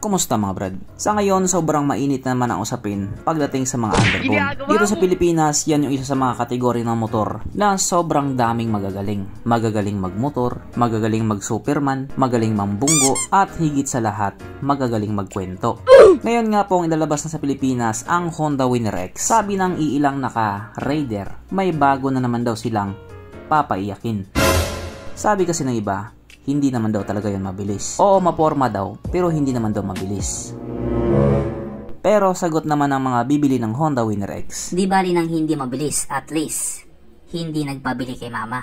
Kumusta mga brad? Sa ngayon, sobrang mainit naman ang usapin pagdating sa mga underbone. Dito sa Pilipinas, yan yung isa sa mga kategori ng motor na sobrang daming magagaling. Magagaling magmotor, magagaling mag-superman, magaling mambunggo, at higit sa lahat, magagaling magkwento. Ngayon nga pong ilalabas na sa Pilipinas ang Honda Winner X. Sabi ng iilang naka-raider, may bago na naman daw silang papaiyakin. Sabi kasi ng iba, hindi naman daw talaga yun mabilis. Oo, maporma daw, pero hindi naman daw mabilis. Pero sagot naman ng mga bibili ng Honda Winner X, di bali nang hindi mabilis, at least, hindi nagpabili kay mama.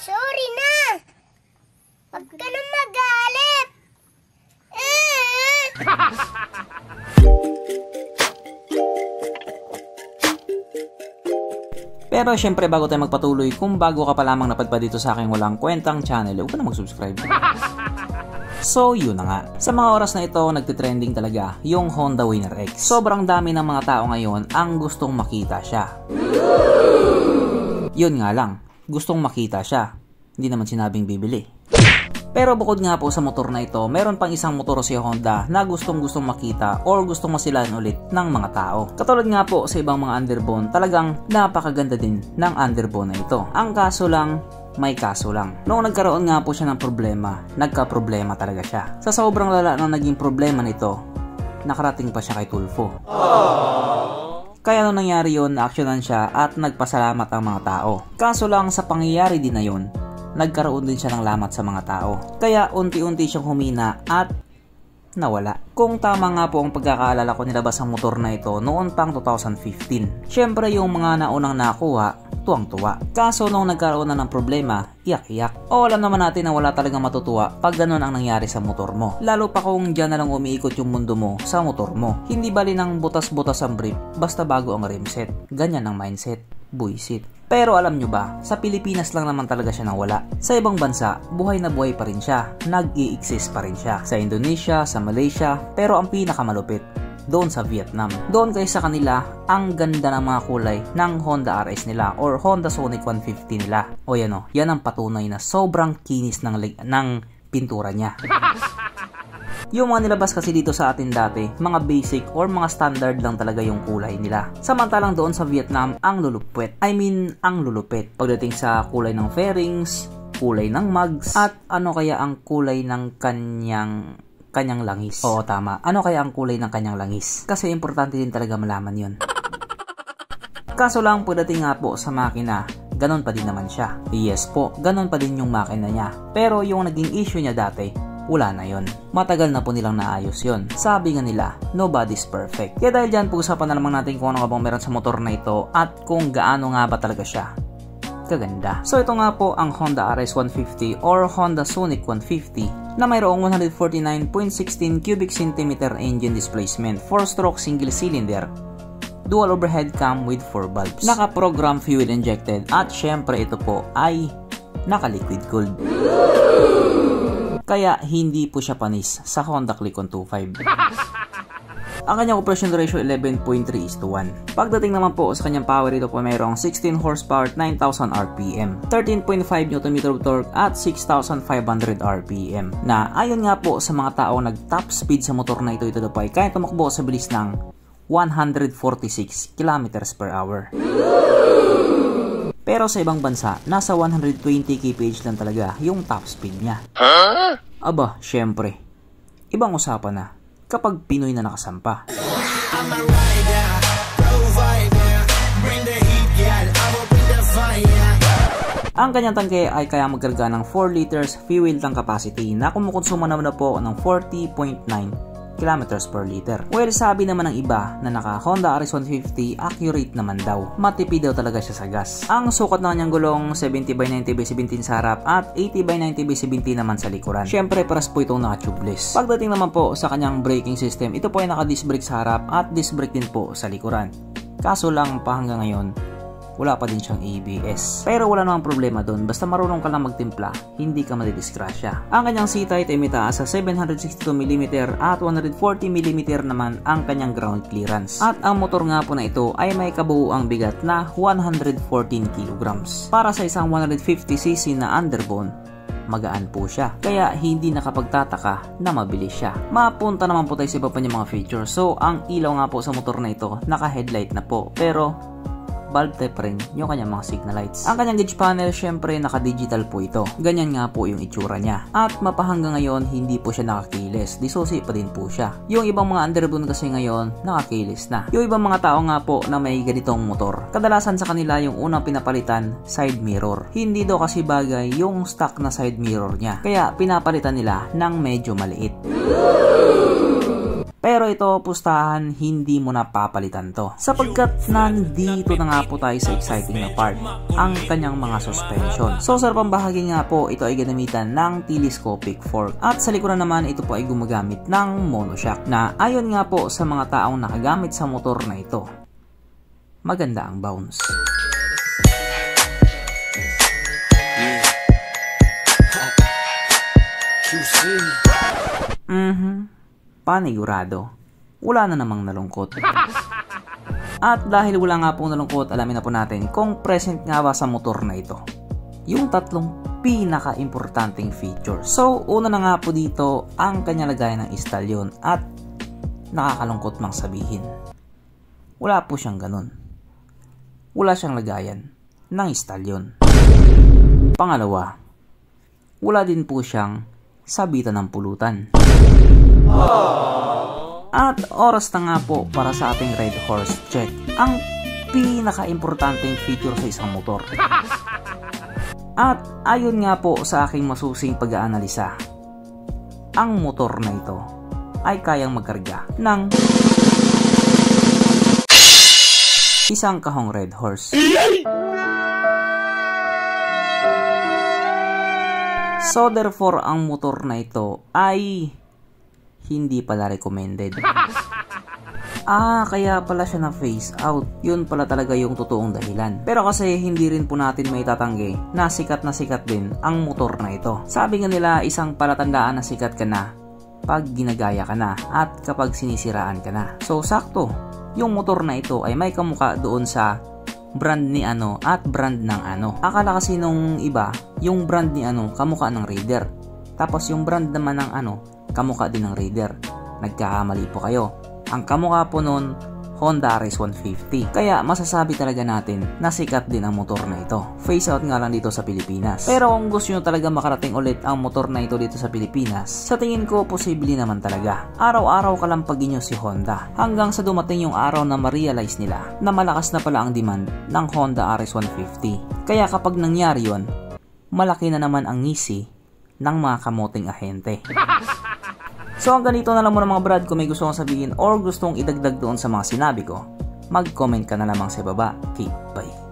Sorry na! Huwag ka na magalit! Pero syempre bago tayo magpatuloy, kung bago ka pa lamang napadpad dito sa aking walang kwentang channel, huwag ka na mag-subscribe. So yun na nga, sa mga oras na ito nagtitrending talaga yung Honda Winner X. Sobrang dami ng mga tao ngayon ang gustong makita siya. Yun nga lang, gustong makita siya, hindi naman sinabing bibili. Pero bukod nga po sa motor na ito, meron pang isang motor si Honda na gustong makita or gustong masilayan ulit ng mga tao. Katulad nga po sa ibang mga underbone, talagang napakaganda din ng underbone na ito. Ang kaso lang, may kaso lang. Noong nagkaroon nga po siya ng problema, nagka-problema talaga siya. Sa sobrang lala na naging problema nito, nakarating pa siya kay Tulfo. Kaya nung nangyari yun, naaksyonan siya at nagpasalamat ang mga tao. Kaso lang sa pangyayari din na yun, nagkaroon din siya ng lamat sa mga tao. Kaya unti-unti siyang humina at nawala. Kung tama nga po ang pagkakaalala ko, nilabas ang motor na ito noon pang 2015. Syempre yung mga naunang nakuha, tuwang-tuwa. Kaso nung nagkaroon na ng problema, iyak-iyak. O alam naman natin na wala talagang matutuwa pag ganun ang nangyari sa motor mo. Lalo pa kung dyan na lang umiikot yung mundo mo sa motor mo. Hindi bali ng butas-butas ang brief, basta bago ang rimset. Ganyan ang mindset. Buisit. Pero alam nyo ba, sa Pilipinas lang naman talaga siya nawala. Sa ibang bansa, buhay na buhay pa rin siya. Nag-i-exist pa rin siya. Sa Indonesia, sa Malaysia, pero ang pinakamalupit, doon sa Vietnam. Doon kay sa kanila, ang ganda ng mga kulay ng Honda RS nila or Honda Sonic 150 nila. O yan o, yan ang patunay na sobrang kinis ng pintura niya. Yung mga nilabas kasi dito sa atin dati, mga basic or mga standard lang talaga yung kulay nila. Samantalang doon sa Vietnam, ang lulupet. Ang lulupet. Pagdating sa kulay ng fairings, kulay ng mugs, at ano kaya ang kulay ng kanyang langis. Oo, tama. Ano kaya ang kulay ng kanyang langis? Kasi importante din talaga malaman yun. Kaso lang pagdating nga po sa makina, ganon pa din naman siya. Yes po, ganon pa din yung makina niya. Pero yung naging issue niya dati, wala na yon. Matagal na po nilang naayos yon. Sabi nga nila, nobody's perfect. Kaya dahil dyan, pag-usapan na naman natin kung ano nga bang meron sa motor na ito at kung gaano nga ba talaga siya kaganda. So ito nga po ang Honda RS 150 or Honda Sonic 150 na mayroong 149.16 cubic centimeter engine displacement, 4-stroke single cylinder, dual overhead cam with 4 bulbs, naka-program fuel injected, at syempre ito po ay naka-liquid cooled. Kaya hindi po siya panis sa Honda Click-On 2.5. Ang kanyang compression ratio 11.3:1. Pagdating naman po sa kanyang power, ito po mayroong 16 horsepower, 9,000 RPM, 13.5 Nm of torque at 6,500 RPM. Na ayon nga po sa mga tao nag-top speed sa motor na ito po ay kaya tumakbo sa bilis ng 146 km/h. Pero sa ibang bansa, nasa 120 kph lang talaga yung top speed niya. Aba, syempre, ibang usapan na kapag Pinoy na nakasampa. Ang kanyang tangke ay kaya magkarga ng 4 liters fuel tank capacity na kumukonsuma naman na po ng 40.9 km/liter. Well, sabi naman ng iba na naka Honda RS 150 accurate naman daw. Matipid daw talaga siya sa gas. Ang sukat ng kanyang gulong 70/90/17 sa harap at 80/90/17 naman sa likuran. Syempre, paras po itong naka-tubeless. Pagdating naman po sa kanyang braking system, ito po ay naka-disc brake sa harap at disc brake din po sa likuran. Kaso lang pa hanggang ngayon, wala pa din siyang ABS. Pero wala namang problema doon, basta marunong ka lang magtimpla, hindi ka madidisgrasya. Ang kanyang seat height ay mitaas sa 762mm at 140mm naman ang kanyang ground clearance. At ang motor nga po na ito ay may kabuuang bigat na 114 kg. Para sa isang 150cc na underbone, magaan po siya. Kaya hindi nakapagtataka na mabilis siya. Mapunta naman po tayo sa iba pa niyang mga features. So ang ilaw nga po sa motor na ito, naka-headlight na po. Pero bulb type rin yung kanyang mga signal lights. Ang kanyang gauge panel, syempre naka-digital po ito. Ganyan nga po yung itsura niya. At mapahanggang ngayon, hindi po siya nakakilis. Disusi pa din po siya. Yung ibang mga underbone kasi ngayon, nakakilis na. Yung ibang mga tao nga po na may ganitong motor, kadalasan sa kanila yung unang pinapalitan, side mirror. Hindi daw kasi bagay yung stock na side mirror niya. Kaya pinapalitan nila ng medyo maliit. Pero ito, pustahan, hindi mo na papalitan to. Sapagkat nandito na nga po tayo sa exciting na part, ang kanyang mga suspension. So sa pambahagi nga po, ito ay ginamitan ng telescopic fork. At sa likuran naman, ito po ay gumagamit ng monoshock na ayon nga po sa mga taong nakagamit sa motor na ito, maganda ang bounce. Panigurado, wala na namang nalungkot. At dahil wala nga po nalungkot, alamin na po natin kung present nga ba sa motor na ito yung tatlong pinaka-importanting feature. So, una na nga po dito ang kanya lagayan ng istalyon at nakakalungkot mang sabihin, wala po siyang ganun. Wala siyang lagayan ng istalyon. Pangalawa, wala din po siyang sabitan ng pulutan. At oras na nga po para sa ating Red Horse check. Ang pinaka-importanting feature sa isang motor. At ayon nga po sa aking masusing pag-aanalisa, ang motor na ito ay kayang magkarga ng isang kahong Red Horse. So therefore, ang motor na ito ay hindi pala recommended. Kaya pala siya na phase out. Yun pala talaga yung totoong dahilan. Pero kasi hindi rin po natin may tatanggi na sikat din ang motor na ito. Sabi nga nila, isang palatandaan na sikat ka na pag ginagaya ka na at kapag sinisiraan ka na. So sakto, yung motor na ito ay may kamuka doon sa brand ni ano at brand ng ano. Akala kasi nung iba, yung brand ni ano kamuka ng Raider. Tapos yung brand naman ng ano, kamuka din ng Raider. Nagkakamali po kayo. Ang kamukha po nun, Honda RS150. Kaya masasabi talaga natin na sikat din ang motor na ito. Phase out nga lang dito sa Pilipinas. Pero kung gusto nyo talaga makarating ulit ang motor na ito dito sa Pilipinas, sa tingin ko posible naman talaga. Araw-araw kalampagin nyo si Honda hanggang sa dumating yung araw na ma-realize nila na malakas na pala ang demand ng Honda RS150. Kaya kapag nangyari yon, malaki na naman ang ngisi ng mga kamoting ahente. So hanggang dito na lang muna mga brad. Kung may gusto kong sabihin or gustong idagdag doon sa mga sinabi ko, mag-comment ka na lamang sa baba. Okay, bye.